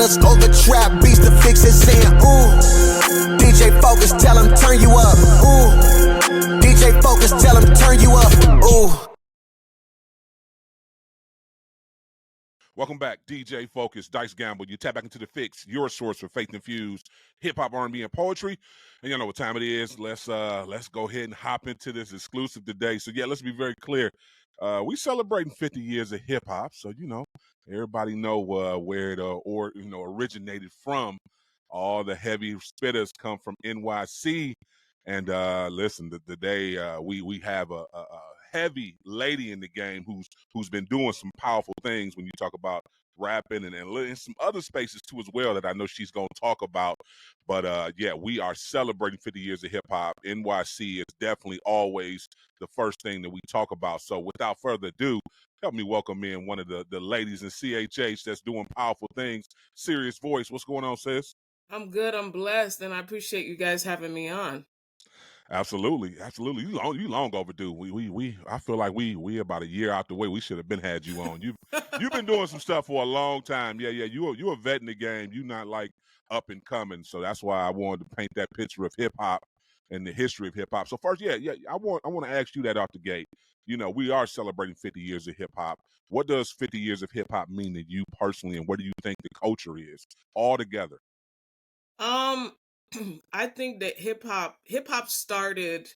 us over trap beats. The Fixx is saying, ooh. DJ Focus, tell him turn you up. Ooh. DJ Focus, tell him turn you up. Ooh. Welcome back, DJ Focus, Dice Gamble. You tap back into the Fixx, your source for faith-infused hip-hop, R&B, and poetry. And you know what time it is. Let's go ahead and hop into this exclusive today. So yeah, let's be very clear. We celebrating 50 years of hip-hop, so you know everybody know where it originated from. All the heavy spitters come from NYC, and listen, today we have a heavy lady in the game who's been doing some powerful things when you talk about rapping and in some other spaces too as well that I know she's going to talk about. But yeah, we are celebrating 50 years of hip hop. NYC is definitely always the first thing that we talk about. So without further ado, help me welcome in one of the ladies in CHH that's doing powerful things. Serious Voice. What's going on, sis? I'm good. I'm blessed, and I appreciate you guys having me on. Absolutely. You long overdue. I feel like we about a year out the way. We should have been had you on. You've been doing some stuff for a long time. Yeah. You a vet in the game. You not like up and coming. So that's why I wanted to paint that picture of hip hop and the history of hip hop. So first, yeah, I want to ask you that off the gate. You know, we are celebrating 50 years of hip hop. What does 50 years of hip hop mean to you personally, and what do you think the culture is all together? I think that hip hop started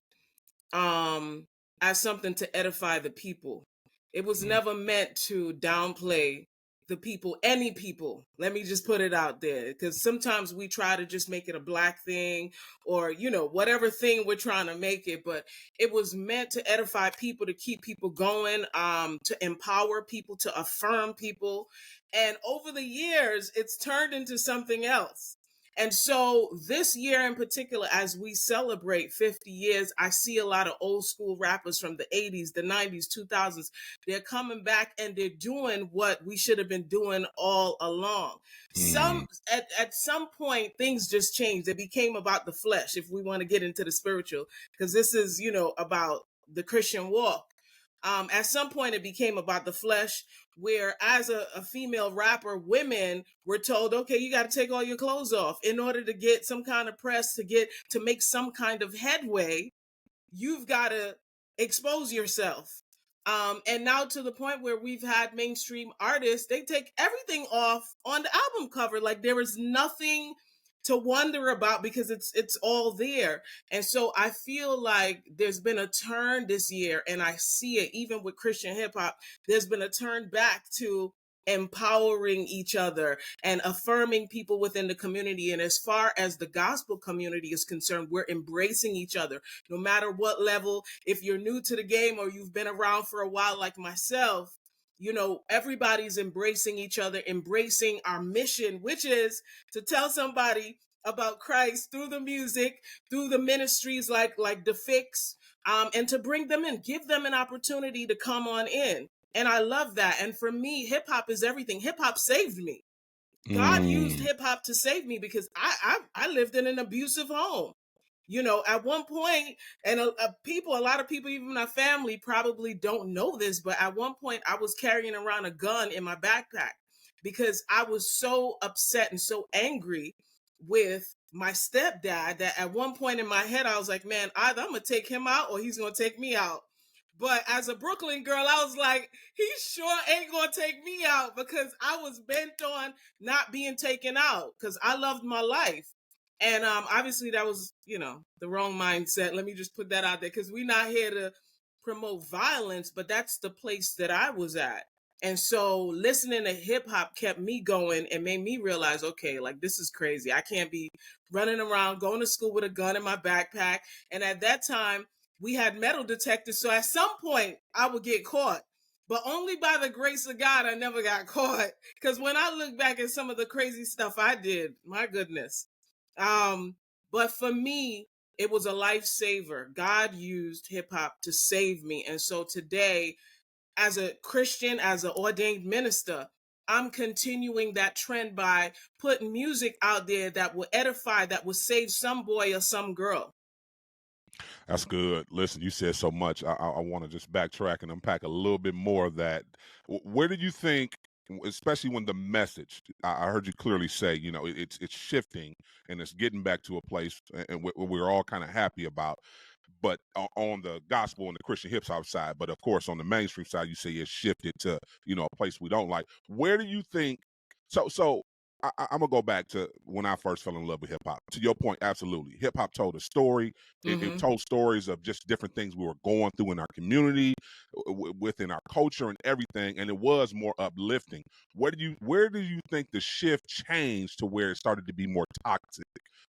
as something to edify the people. It was never meant to downplay the people, any people. Let me just put it out there, because sometimes we try to just make it a black thing, or whatever thing we're trying to make it, but it was meant to edify people, to keep people going, to empower people, to affirm people. And over the years it's turned into something else. And so this year in particular, as we celebrate 50 years, I see a lot of old school rappers from the 80s, the 90s, 2000s. They're coming back and they're doing what we should have been doing all along. At some point, things just changed. It became about the flesh, if we want to get into the spiritual, because this is, about the Christian walk. At some point, it became about the flesh, where as a female rapper, women were told, okay, you got to take all your clothes off in order to get some kind of press, to make some kind of headway. You've got to expose yourself. And now to the point where we've had mainstream artists, they take everything off on the album cover. Like there is nothing to wonder about, because it's all there. And so I feel like there's been a turn this year, and I see it even with Christian hip hop. There's been a turn back to empowering each other and affirming people within the community. And as far as the gospel community is concerned, we're embracing each other, no matter what level. If you're new to the game or you've been around for a while like myself, everybody's embracing each other, embracing our mission, which is to tell somebody about Christ through the music, through the ministries like the Fixx, and to bring them in, give them an opportunity to come on in. And I love that. And for me, hip hop is everything. Hip hop saved me. God used hip hop to save me, because I lived in an abusive home. At one point, and a lot of people, even my family, probably don't know this, but at one point I was carrying around a gun in my backpack because I was so upset and so angry with my stepdad that at one point in my head, I was like, man, either I'm going to take him out or he's going to take me out. But as a Brooklyn girl, I was like, he sure ain't going to take me out, because I was bent on not being taken out, because I loved my life. And obviously that was, the wrong mindset. Let me just put that out there, because we're not here to promote violence, but that's the place that I was at. And so listening to hip hop kept me going and made me realize, okay, like this is crazy. I can't be running around going to school with a gun in my backpack. And at that time, we had metal detectors. So at some point I would get caught. But only by the grace of God, I never got caught. Because when I look back at some of the crazy stuff I did, my goodness. But for me, it was a lifesaver. God used hip hop to save me. And so today, as a Christian, as an ordained minister, I'm continuing that trend by putting music out there that will edify, that will save some boy or some girl. That's good. Listen, you said so much. I want to just backtrack and unpack a little bit more of that. Where do you think especially when the message, I heard you clearly say, it's shifting and it's getting back to a place and we're all kind of happy about. But on the gospel and the Christian hip hop side, but of course on the mainstream side, you say it's shifted to a place we don't like. Where do you think? So I'm gonna go back to when I first fell in love with hip hop. To your point, absolutely, hip hop told a story. It told stories of just different things we were going through in our community, within our culture, and everything. And it was more uplifting. Where do you think the shift changed to where it started to be more toxic?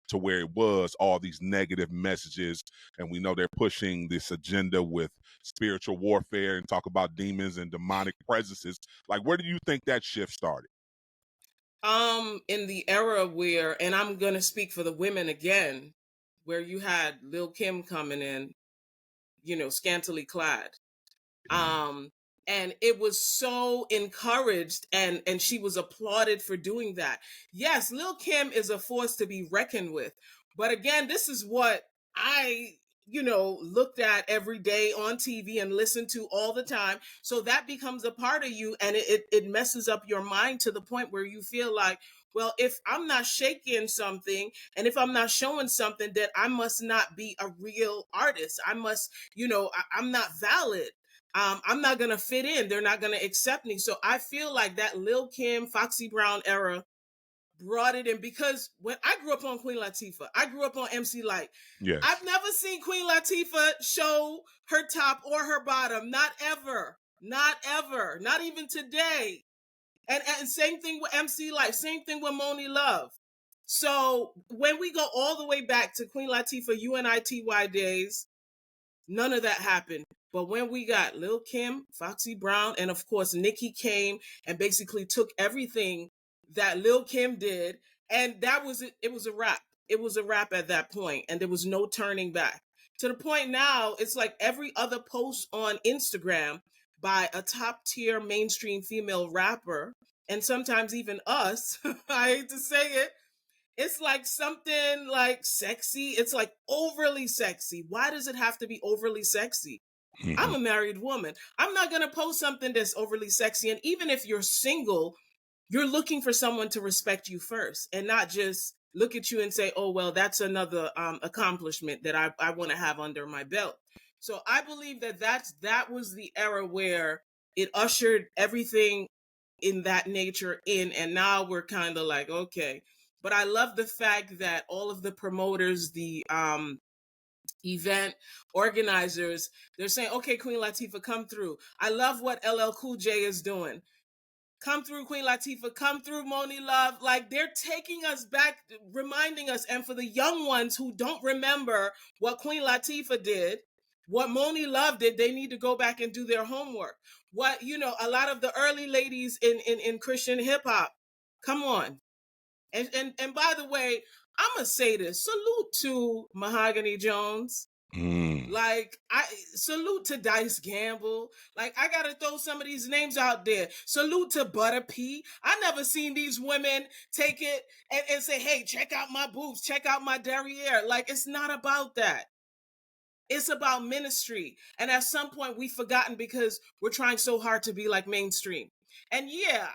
To where it was all these negative messages, and we know they're pushing this agenda with spiritual warfare and talk about demons and demonic presences. Like, where do you think that shift started? In the era where, and I'm gonna speak for the women again, where you had Lil Kim coming in, scantily clad. And it was so encouraged and she was applauded for doing that. Yes, Lil Kim is a force to be reckoned with. But again, this is what I looked at every day on TV and listened to all the time. So that becomes a part of you, and it messes up your mind to the point where you feel like, well, if I'm not shaking something and if I'm not showing something, that I must not be a real artist. I must, I'm not valid. I'm not going to fit in. They're not going to accept me. So I feel like that Lil Kim, Foxy Brown era brought it in, because when I grew up on Queen Latifah, I grew up on MC Lyte. Yes. I've never seen Queen Latifah show her top or her bottom. Not ever. Not ever. Not even today. And same thing with MC Lyte. Same thing with Moni Love. So when we go all the way back to Queen Latifah UNITY days, none of that happened. But when we got Lil Kim, Foxy Brown, and of course Nicki came and basically took everything that Lil Kim did, and that was it. It was a wrap. It was a wrap at that point, and there was no turning back. To the point now, it's like every other post on Instagram by a top tier mainstream female rapper, and sometimes even us, I hate to say it, it's like something like sexy. It's like overly sexy. Why does it have to be overly sexy? I'm a married woman. I'm not going to post something that's overly sexy. And even if you're single, you're looking for someone to respect you first and not just look at you and say, oh, well, that's another accomplishment that I want to have under my belt. So I believe that was the era where it ushered everything in that nature in. And now we're kind of like, okay. But I love the fact that all of the promoters, the event organizers, they're saying, okay, Queen Latifah, come through. I love what LL Cool J is doing. Come through, Queen Latifah. Come through, Moni Love. Like, they're taking us back, reminding us. And for the young ones who don't remember what Queen Latifah did, what Moni Love did, they need to go back and do their homework. What, a lot of the early ladies in Christian hip hop, come on. And by the way, I'm gonna say this. Salute to Mahogany Jones. Like, I salute to Dice Gamble. Like, I gotta throw some of these names out there. Salute to Butter P. I never seen these women take it and say, hey, check out my boobs, check out my derriere. Like, it's not about that. It's about ministry. And at some point we've forgotten because we're trying so hard to be like mainstream. And yeah,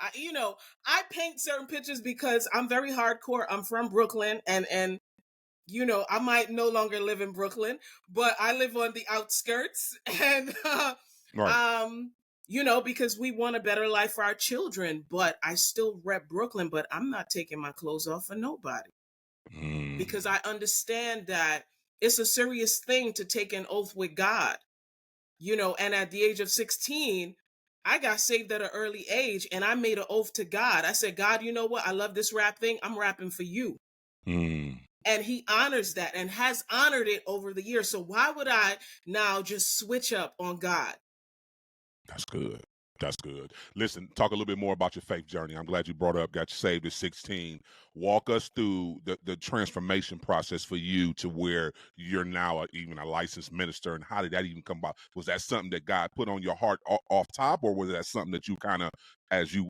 I paint certain pictures because I'm very hardcore. I'm from Brooklyn, and I might no longer live in Brooklyn, but I live on the outskirts, and Right. because we want a better life for our children. But I still rep Brooklyn, but I'm not taking my clothes off for nobody, because I understand that it's a serious thing to take an oath with God, and at the age of 16, I got saved at an early age, and I made an oath to God. I said, God, you know what? I love this rap thing. I'm rapping for you. And he honors that and has honored it over the years. So why would I now just switch up on God? That's good. That's good. Listen, talk a little bit more about your faith journey. I'm glad you brought up, got you saved at 16. Walk us through the transformation process for you to where you're now even a licensed minister, and how did that even come about? Was that something that God put on your heart off top, or was that something that you kind of, as you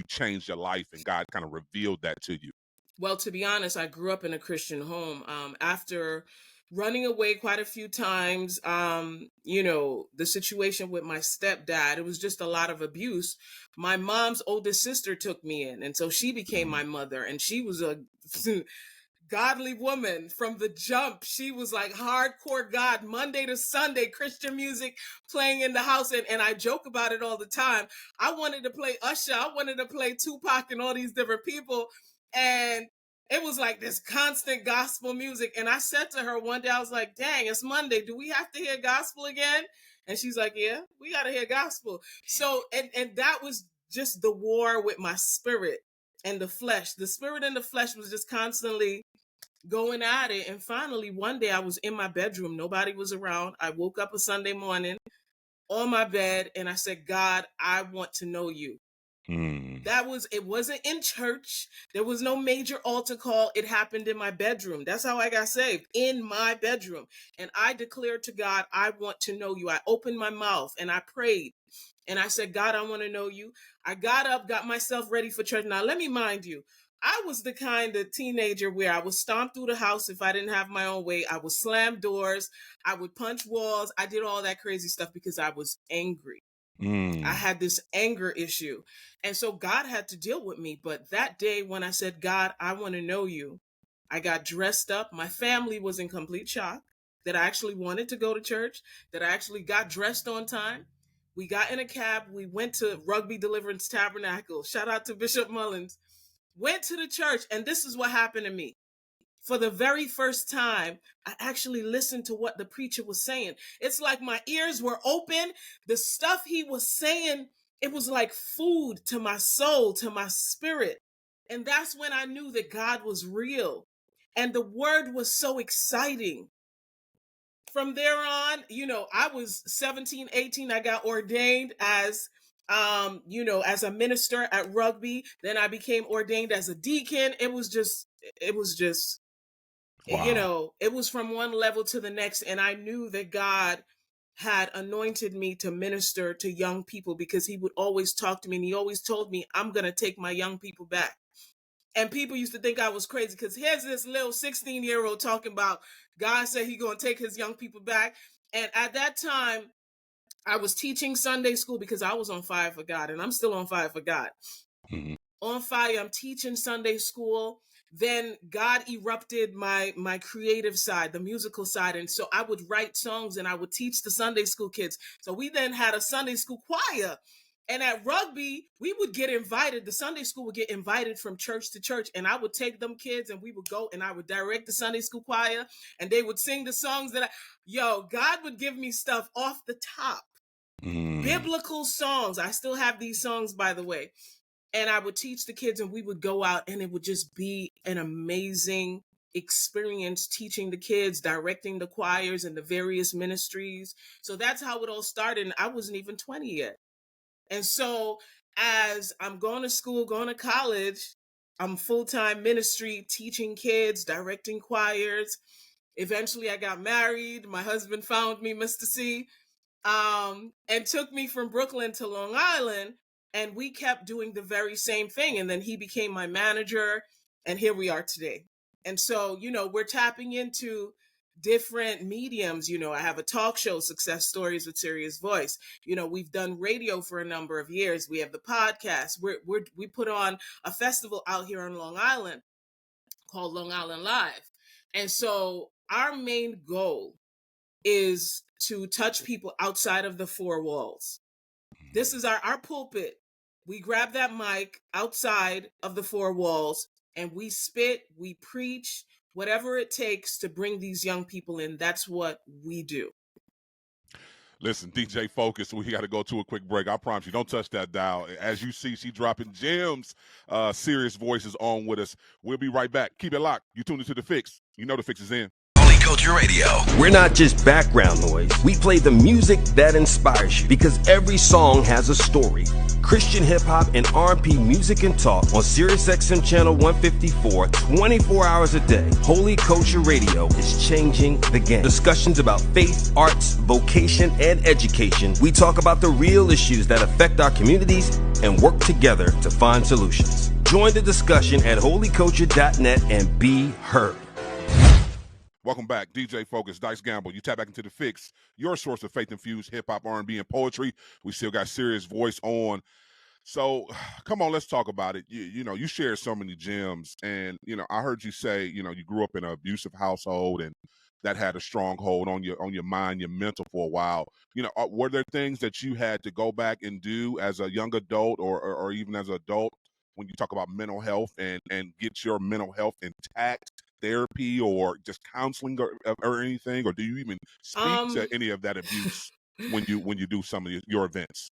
changed your life and God kind of revealed that to you? Well, to be honest, I grew up in a Christian home. After running away quite a few times. The situation with my stepdad, it was just a lot of abuse. My mom's oldest sister took me in, and so she became my mother, and she was a godly woman from the jump. She was like hardcore God, Monday to Sunday, Christian music playing in the house. And I joke about it all the time. I wanted to play Usher. I wanted to play Tupac and all these different people. And it was like this constant gospel music. And I said to her one day, I was like, dang, it's Monday. Do we have to hear gospel again? And she's like, yeah, we got to hear gospel. So, and that was just the war with my spirit and the flesh. The spirit and the flesh was just constantly going at it. And finally, one day I was in my bedroom. Nobody was around. I woke up a Sunday morning on my bed and I said, God, I want to know you. It wasn't in church. There was no major altar call. It happened in my bedroom. That's how I got saved, in my bedroom. And I declared to God, I want to know you. I opened my mouth and I prayed. And I said, God, I want to know you. I got up, got myself ready for church. Now, let me mind you, I was the kind of teenager where I would stomp through the house if I didn't have my own way. I would slam doors. I would punch walls. I did all that crazy stuff because I was angry. I had this anger issue. And so God had to deal with me. But that day when I said, God, I want to know you, I got dressed up. My family was in complete shock that I actually wanted to go to church, that I actually got dressed on time. We got in a cab. We went to Rugby Deliverance Tabernacle. Shout out to Bishop Mullins. Went to the church, and this is what happened to me. For the very first time, I actually listened to what the preacher was saying. It's like my ears were open. The stuff he was saying, it was like food to my soul, to my spirit. And that's when I knew that God was real. And the word was so exciting. From there on, I was 17, 18. I got ordained as as a minister at Rugby. Then I became ordained as a deacon. It was just, wow. It was from one level to the next. And I knew that God had anointed me to minister to young people because he would always talk to me. And he always told me, I'm going to take my young people back. And people used to think I was crazy because here's this little 16-year-old talking about God said he's going to take his young people back. And at that time, I was teaching Sunday school because I was on fire for God, and I'm still on fire for God. Mm-hmm. On fire, I'm teaching Sunday school. Then God erupted my creative side, the musical side. And so I would write songs and I would teach the Sunday school kids. So we then had a Sunday school choir. And at Rugby, we would get invited. The Sunday school would get invited from church to church. And I would take them kids and we would go and I would direct the Sunday school choir. And they would sing the songs that God would give me stuff off the top. Biblical songs. I still have these songs, by the way. And I would teach the kids and we would go out and it would just be an amazing experience teaching the kids, directing the choirs and the various ministries. So that's how it all started. And I wasn't even 20 yet. And so as I'm going to school, going to college, I'm full-time ministry, teaching kids, directing choirs. Eventually I got married. My husband found me, Mr. C, and took me from Brooklyn to Long Island. And we kept doing the very same thing. And then he became my manager. And here we are today. And so, we're tapping into different mediums. I have a talk show, Success Stories with Serious Voice. We've done radio for a number of years. We have the podcast. We put on a festival out here on Long Island called Long Island Live. And so our main goal is to touch people outside of the four walls. This is our pulpit. We grab that mic outside of the four walls and we spit, we preach, whatever it takes to bring these young people in. That's what we do. Listen, DJ Focus, we got to go to a quick break. I promise you, don't touch that dial. As you see, she dropping gems. Serious Voices on with us. We'll be right back. Keep it locked. You tuned into The Fixx. You know The Fixx is in. Culture Radio. We're not just background noise. We play the music that inspires you because every song has a story. Christian hip hop and R&B music and talk on Siriusxm channel 154, 24 hours a day. Holy Culture Radio is changing the game. Discussions about faith, arts, vocation, and education. We talk about the real issues that affect our communities and work together to find solutions. Join the discussion at holyculture.net and be heard. Welcome back, DJ Focus, Dice Gamble. You tap back into the Fixx, your source of faith-infused hip-hop, R&B, and poetry. We still got Serious Voice on. So, come on, let's talk about it. You know, you shared so many gems, and I heard you say, you grew up in an abusive household, and that had a strong hold on your mind, your mental for a while. Were there things that you had to go back and do as a young adult, or even as an adult, when you talk about mental health and get your mental health intact? Therapy or just counseling or anything, or do you even speak to any of that abuse when you do some of your events?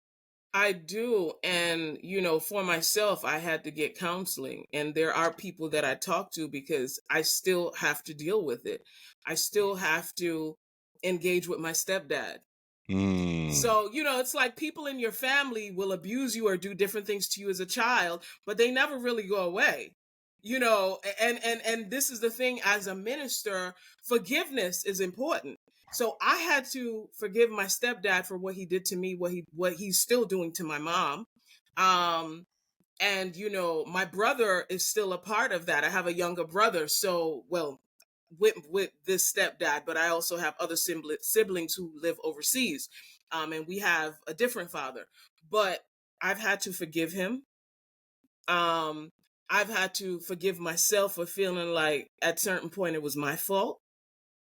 I do. And, for myself, I had to get counseling. And there are people that I talk to because I still have to deal with it. I still have to engage with my stepdad. So, it's like people in your family will abuse you or do different things to you as a child, but they never really go away. And this is the thing, as a minister, forgiveness is important. So I had to forgive my stepdad for what he did to me, what he's still doing to my mom. And my brother is still a part of that. I have a younger brother, so with this stepdad, but I also have other siblings who live overseas. And we have a different father. But I've had to forgive him. I've had to forgive myself for feeling like at a certain point it was my fault.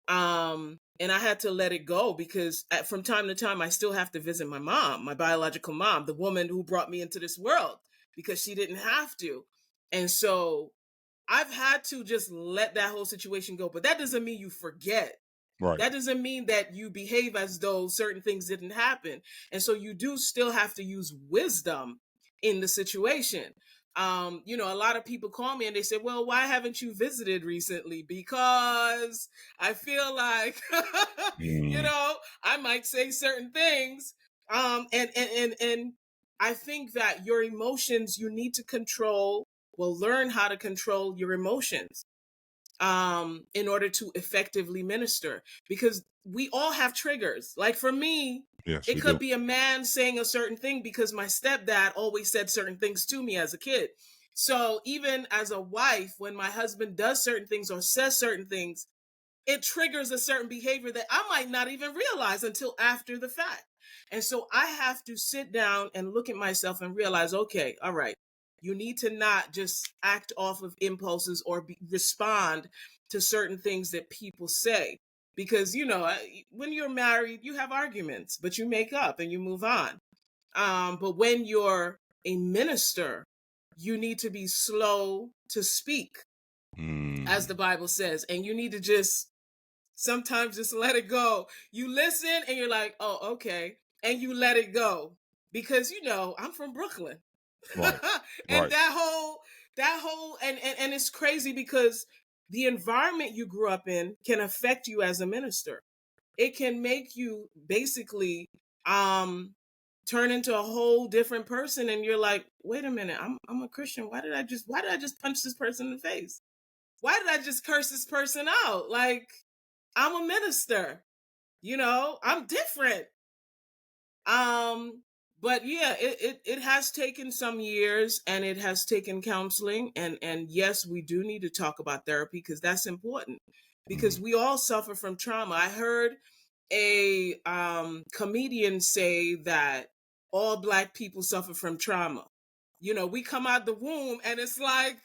And I had to let it go because from time to time I still have to visit my mom, my biological mom, the woman who brought me into this world, because she didn't have to. And so I've had to just let that whole situation go. But that doesn't mean you forget. Right. That doesn't mean that you behave as though certain things didn't happen. And so you do still have to use wisdom in the situation. A lot of people call me and they say, well, why haven't you visited recently? Because I feel like, I might say certain things. And I think that your emotions, you need to learn how to control your emotions in order to effectively minister, because we all have triggers. Like for me, yes, it could be a man saying a certain thing because my stepdad always said certain things to me as a kid. So even as a wife, when my husband does certain things or says certain things, it triggers a certain behavior that I might not even realize until after the fact. And so I have to sit down and look at myself and realize, okay, all right, you need to not just act off of impulses or respond to certain things that people say. Because, when you're married, you have arguments, but you make up and you move on. But when you're a minister, you need to be slow to speak, as the Bible says, and you need to sometimes just let it go. You listen and you're like, oh, okay. And you let it go because, I'm from Brooklyn. Right. And right. that whole, and it's crazy because the environment you grew up in can affect you as a minister. It can make you basically, turn into a whole different person. And you're like, wait a minute, I'm a Christian. Why did I just punch this person in the face? Why did I just curse this person out? Like, I'm a minister, I'm different. But yeah, it has taken some years and it has taken counseling. And yes, we do need to talk about therapy because that's important, because we all suffer from trauma. I heard a comedian say that all Black people suffer from trauma. We come out the womb and it's like,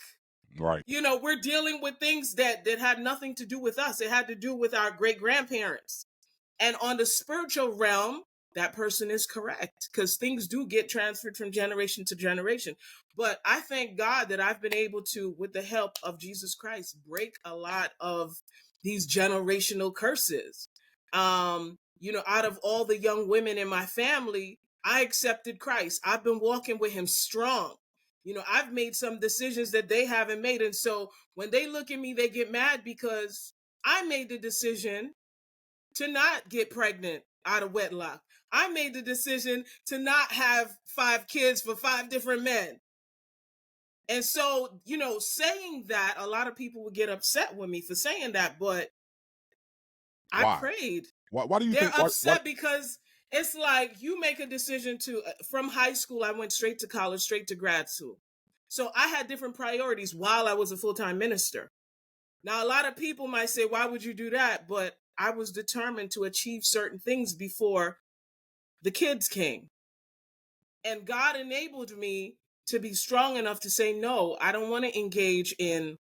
right. We're dealing with things that had nothing to do with us. It had to do with our great grandparents. And on the spiritual realm, that person is correct, because things do get transferred from generation to generation. But I thank God that I've been able to, with the help of Jesus Christ, break a lot of these generational curses. Out of all the young women in my family, I accepted Christ. I've been walking with him strong. I've made some decisions that they haven't made. And so when they look at me, they get mad because I made the decision to not get pregnant out of wedlock. I made the decision to not have 5 kids for 5 different men. And so, saying that, a lot of people would get upset with me for saying that, but Why? I prayed. Why do you They're think upset because it's like you make a decision to, from high school, I went straight to college, straight to grad school. So I had different priorities while I was a full-time minister. Now, a lot of people might say, why would you do that? But I was determined to achieve certain things before the kids came. And God enabled me to be strong enough to say, no, I don't want to engage in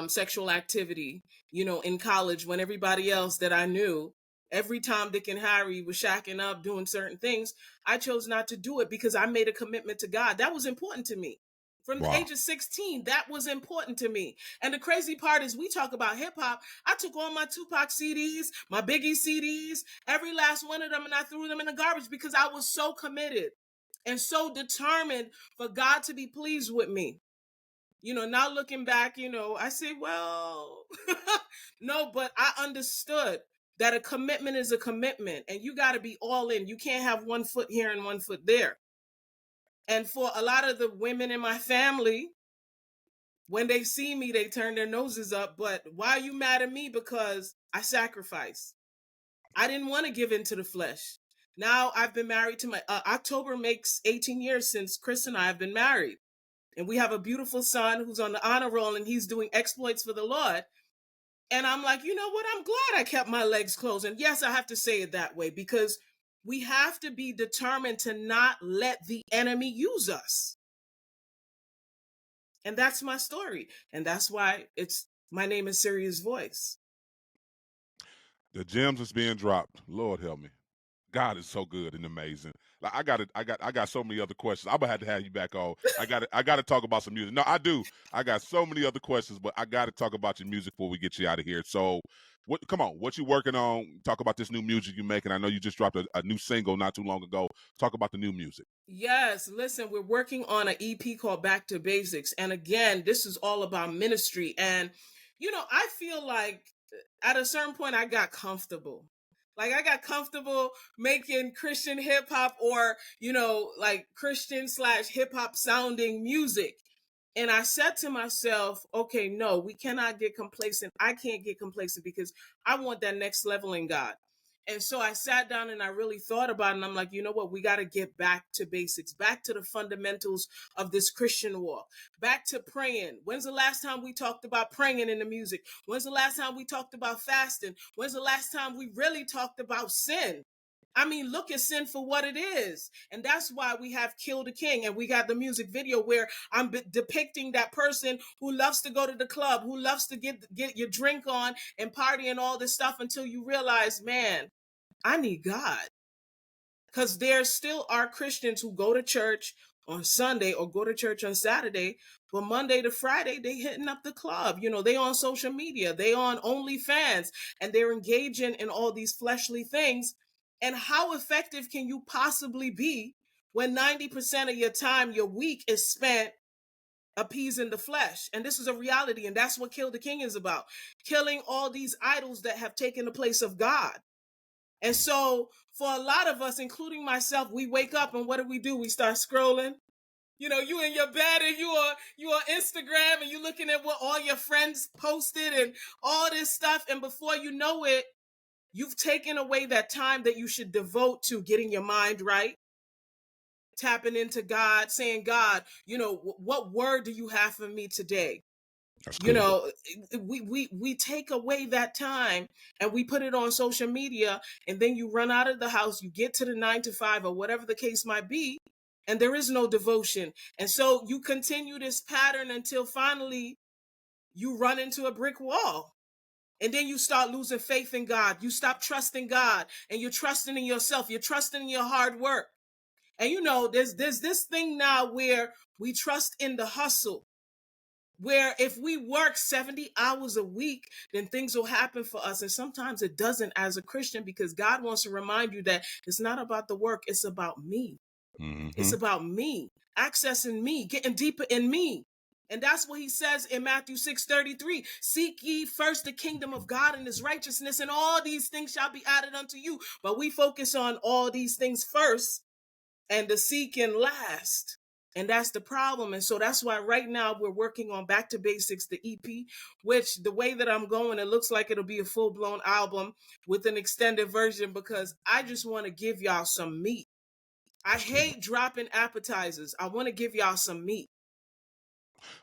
sexual activity, in college when everybody else that I knew, every time Dick and Harry was shacking up, doing certain things. I chose not to do it because I made a commitment to God. That was important to me. From the age of 16, that was important to me. And the crazy part is we talk about hip hop. I took all my Tupac CDs, my Biggie CDs, every last one of them, and I threw them in the garbage because I was so committed and so determined for God to be pleased with me. Now looking back, I say, well, no, but I understood that a commitment is a commitment and you got to be all in. You can't have one foot here and one foot there. And for a lot of the women in my family, when they see me, they turn their noses up. But why are you mad at me? Because I sacrificed. I didn't want to give in to the flesh. Now I've been married to my, October makes 18 years since Chris and I have been married. And we have a beautiful son who's on the honor roll and he's doing exploits for the Lord. And I'm like, you know what? I'm glad I kept my legs closed. And yes, I have to say it that way because we have to be determined to not let the enemy use us. And that's my story. And that's why my name is Serious Voice. The gems is being dropped. Lord help me. God is so good and amazing. Like I got so many other questions. I'm gonna have to have you back on. I got to talk about some music. No, I do. I got so many other questions, but I got to talk about your music before we get you out of here. So, come on, what you working on? Talk about this new music you're making. I know you just dropped a new single not too long ago. Talk about the new music. Yes, listen, we're working on an EP called Back to Basics. And again, this is all about ministry. And I feel like at a certain point I got comfortable. Like I got comfortable making Christian hip hop or, like Christian / hip hop sounding music. And I said to myself, okay, no, we cannot get complacent. I can't get complacent because I want that next level in God. And so I sat down and I really thought about it. And I'm like, you know what? We got to get back to basics, back to the fundamentals of this Christian walk, back to praying. When's the last time we talked about praying in the music? When's the last time we talked about fasting? When's the last time we really talked about sin? I mean, look at sin for what it is. And that's why we have Kill the King. And we got the music video where I'm depicting that person who loves to go to the club, who loves to get your drink on and party and all this stuff until you realize, man, I need God. Because there still are Christians who go to church on Sunday or go to church on Saturday, but Monday to Friday, they hitting up the club. They on social media, they on OnlyFans, and they're engaging in all these fleshly things. And how effective can you possibly be when 90% of your time, your week is spent appeasing the flesh? And this is a reality. And that's what Kill the King is about. Killing all these idols that have taken the place of God. And so for a lot of us, including myself, we wake up and what do? We start scrolling. You in your bed and you on Instagram and you looking at what all your friends posted and all this stuff. And before you know it, you've taken away that time that you should devote to getting your mind right, tapping into God, saying, God, what word do you have for me today? That's cool. We take away that time and we put it on social media, and then you run out of the house, you get to the 9 to 5 or whatever the case might be, and there is no devotion. And so you continue this pattern until finally you run into a brick wall. And then you start losing faith in God. You stop trusting God and you're trusting in yourself. You're trusting in your hard work. And there's this thing now where we trust in the hustle, where if we work 70 hours a week, then things will happen for us. And sometimes it doesn't as a Christian, because God wants to remind you that it's not about the work. It's about me. Mm-hmm. It's about me, accessing me, getting deeper in me. And that's what he says in Matthew 6:33. Seek ye first the kingdom of God and his righteousness, and all these things shall be added unto you. But we focus on all these things first and the seeking last. And that's the problem. And so that's why right now we're working on Back to Basics, the EP, which the way that I'm going, it looks like it'll be a full-blown album with an extended version, because I just want to give y'all some meat. I hate dropping appetizers. I want to give y'all some meat.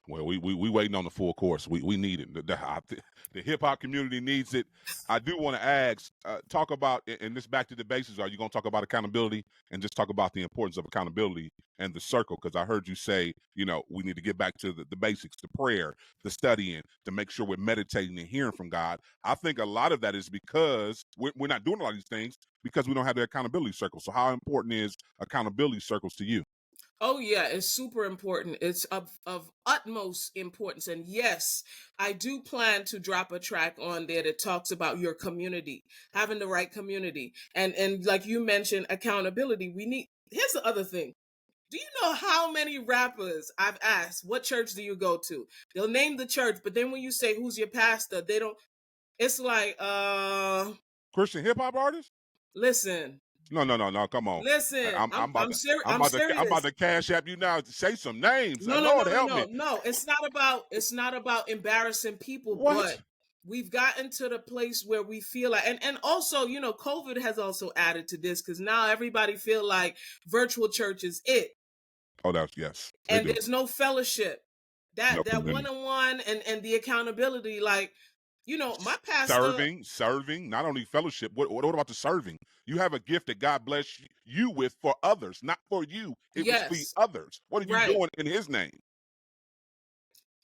Well, we waiting on the full course. We need it. The hip hop community needs it. I do want to ask, talk about, and this back to the basics. Are you going to talk about accountability and just talk about the importance of accountability and the circle? Because I heard you say, we need to get back to the basics, the prayer, the studying, to make sure we're meditating and hearing from God. I think a lot of that is because we're not doing a lot of these things because we don't have the accountability circle. So how important is accountability circles to you? Oh yeah, it's super important. It's of utmost importance. And yes, I do plan to drop a track on there that talks about your community, having the right community. And like you mentioned, accountability. Here's the other thing. Do you know how many rappers I've asked, what church do you go to? They'll name the church, but then when you say who's your pastor, they don't, it's like, Christian hip hop artists? listen. No, come on. Listen, I'm serious. I'm about to cash app you now to say some names. No, Lord help me. No. It's not about embarrassing people, What? but we've gotten to the place where we feel like, and also, COVID has also added to this because now everybody feel like virtual church is it. Oh, yes. And there's no fellowship. That No, one-on-one and the accountability, like, my pastor serving, not only fellowship. What about the serving? You have a gift that God bless you with for others, not for you. It was for others. What are you doing in His name?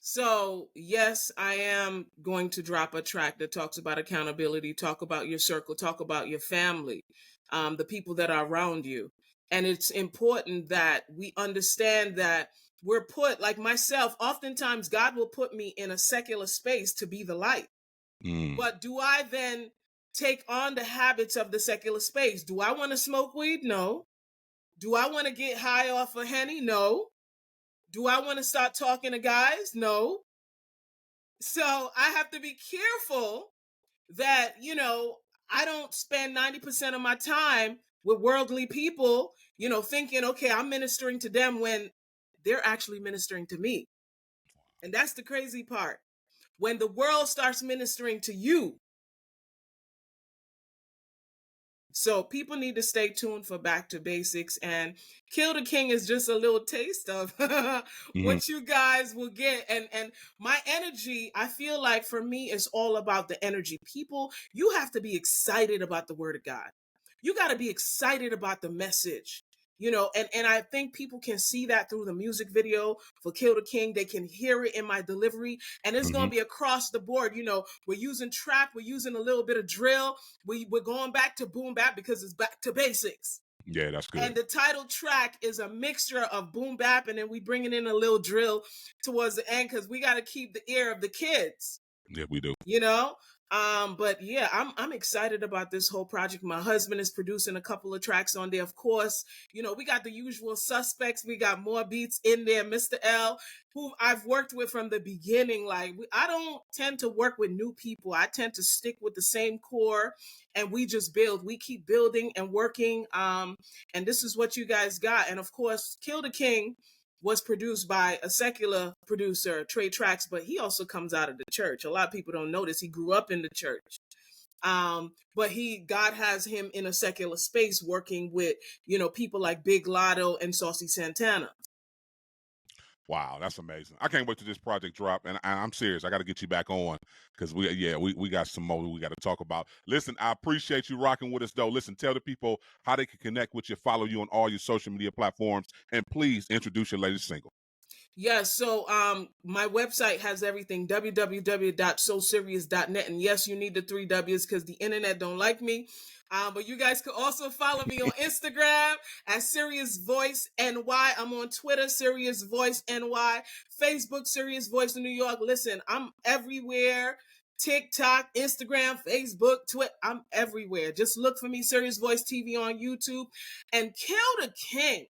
So yes, I am going to drop a track that talks about accountability, talk about your circle, talk about your family, the people that are around you. And it's important that we understand that we're put, like myself, oftentimes God will put me in a secular space to be the light. But do I then take on the habits of the secular space? Do I want to smoke weed? No. Do I want to get high off of Henny? No. Do I want to start talking to guys? No. So I have to be careful that, I don't spend 90% of my time with worldly people, thinking, okay, I'm ministering to them when they're actually ministering to me. And that's the crazy part. When the world starts ministering to you. So people need to stay tuned for Back to Basics, and Kill the King is just a little taste of what you guys will get. And my energy, I feel like for me, is all about the energy. People, you have to be excited about the Word of God. You got to be excited about the message. And I think people can see that through the music video for Kill the King. They can hear it in my delivery, and it's going to be across the board. We're using trap, we're using a little bit of drill. We're going back to boom bap because it's back to basics. Yeah, that's good. And the title track is a mixture of boom bap, and then we bringing in a little drill towards the end because we got to keep the ear of the kids. Yeah, we do. But yeah, I'm excited about this whole project. My husband is producing a couple of tracks on there. Of course, we got the usual suspects. We got more beats in there. Mr. L, who I've worked with from the beginning. Like, I don't tend to work with new people. I tend to stick with the same core, and we just build. We keep building and working. And this is what you guys got. And of course, Kill the King was produced by a secular producer, Trey Tracks, but he also comes out of the church. A lot of people don't notice he grew up in the church. But God has him in a secular space working with, people like Big Lotto and Saucy Santana. Wow, that's amazing. I can't wait till this project drop, and I'm serious. I got to get you back on because we got some more we got to talk about. Listen, I appreciate you rocking with us, though. Listen, tell the people how they can connect with you, follow you on all your social media platforms, and please introduce your latest single. Yes, so my website has everything, www.soserious.net. And yes, you need the 3 W's because the internet don't like me. But you guys can also follow me on Instagram at Sirius Voice NY. I'm on Twitter, Sirius Voice NY, Facebook, Sirius Voice in New York. Listen, I'm everywhere. TikTok, Instagram, Facebook, Twitter. I'm everywhere. Just look for me, Sirius Voice TV on YouTube. And Kill the King.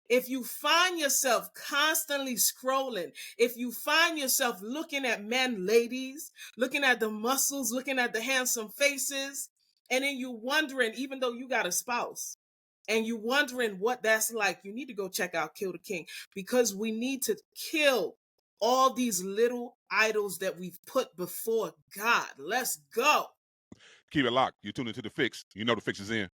If you find yourself constantly scrolling, if you find yourself looking at men, ladies, looking at the muscles, looking at the handsome faces, and then you wondering, even though you got a spouse, and you wondering what that's like, you need to go check out Kill the King, because we need to kill all these little idols that we've put before God. Let's go. Keep it locked. You're tuned into The Fixx. You know The Fixx is in.